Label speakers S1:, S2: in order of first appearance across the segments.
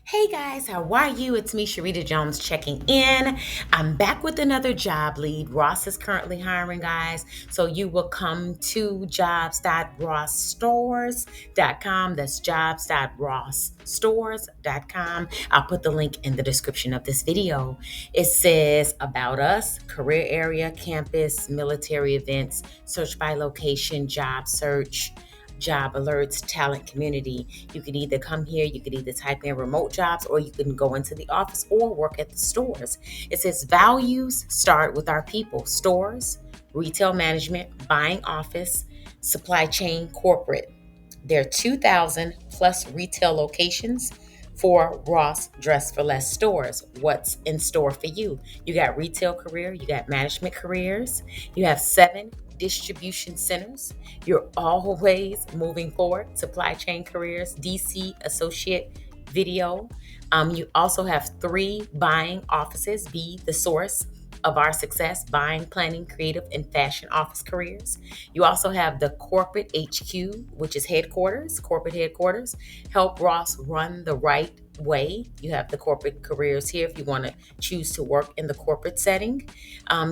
S1: Hey guys, how are you? It's me, Sharita Jones, checking in. I'm back with another job lead. Ross is currently hiring, guys. So you will come to jobs.rossstores.com. That's jobs.rossstores.com. I'll put the link in the description of this video. It says about us, career area, campus, military events, search by location, job search, job alerts, talent community. You can either come here, you can either type in remote jobs, or you can go into the office or work at the stores. It says values start with our people: stores, retail management, buying office, supply chain, corporate. There are 2,000 plus retail locations for Ross Dress for Less stores. What's in store for you? You got retail career, you got management careers, you have 7 distribution centers. You're always moving forward. Supply chain careers, DC associate video. You also have 3 buying offices. Be the source of our success: buying, planning, creative, and fashion office careers. You also have the corporate HQ, which is headquarters, corporate headquarters. Help Ross run the right way. You have the corporate careers here if you want to choose to work in the corporate setting.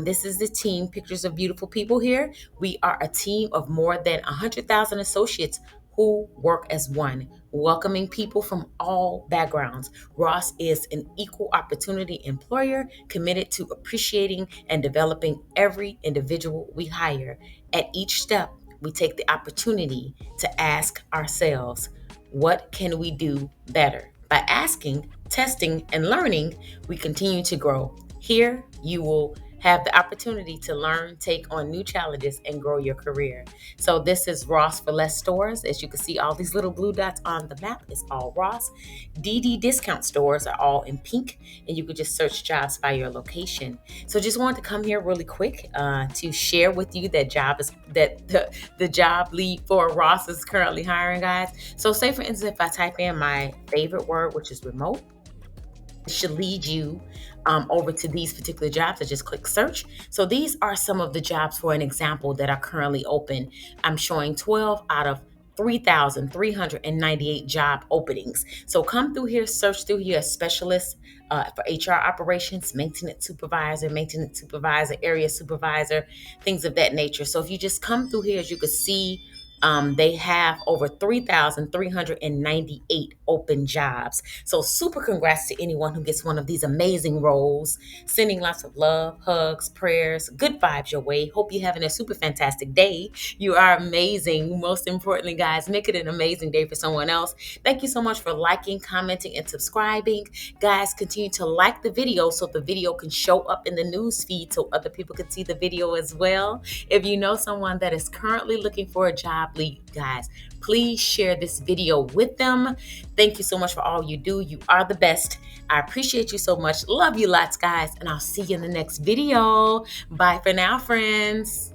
S1: This is the team. Pictures of beautiful people here. We are a team of more than 100,000 associates who work as one, welcoming people from all backgrounds. Ross is an equal opportunity employer committed to appreciating and developing every individual we hire. At each step, we take the opportunity to ask ourselves, what can we do better? By asking, testing, and learning, we continue to grow. Here, you will have the opportunity to learn, take on new challenges, and grow your career. So this is Ross for Less stores. As you can see, all these little blue dots on the map is all Ross. DD discount stores are all in pink, and you could just search jobs by your location. So just wanted to come here really quick to share with you that the job lead for Ross is currently hiring, guys. So say for instance, if I type in my favorite word, which is remote, it should lead you over to these particular jobs. I just click search. So these are some of the jobs, for an example, that are currently open. I'm showing 12 out of 3,398 job openings. So come through here, search through here, specialist for HR operations, maintenance supervisor, area supervisor, things of that nature. So if you just come through here, as you can see, they have over 3,398 open jobs. So super congrats to anyone who gets one of these amazing roles. Sending lots of love, hugs, prayers, good vibes your way. Hope you're having a super fantastic day. You are amazing. Most importantly, guys, make it an amazing day for someone else. Thank you so much for liking, commenting, and subscribing. Guys, continue to like the video so the video can show up in the news feed so other people can see the video as well. If you know someone that is currently looking for a job lead, guys, please share this video with them. Thank you so much for all you do. You are the best. I appreciate you so much. Love you lots, guys, and I'll see you in the next video. Bye for now, friends.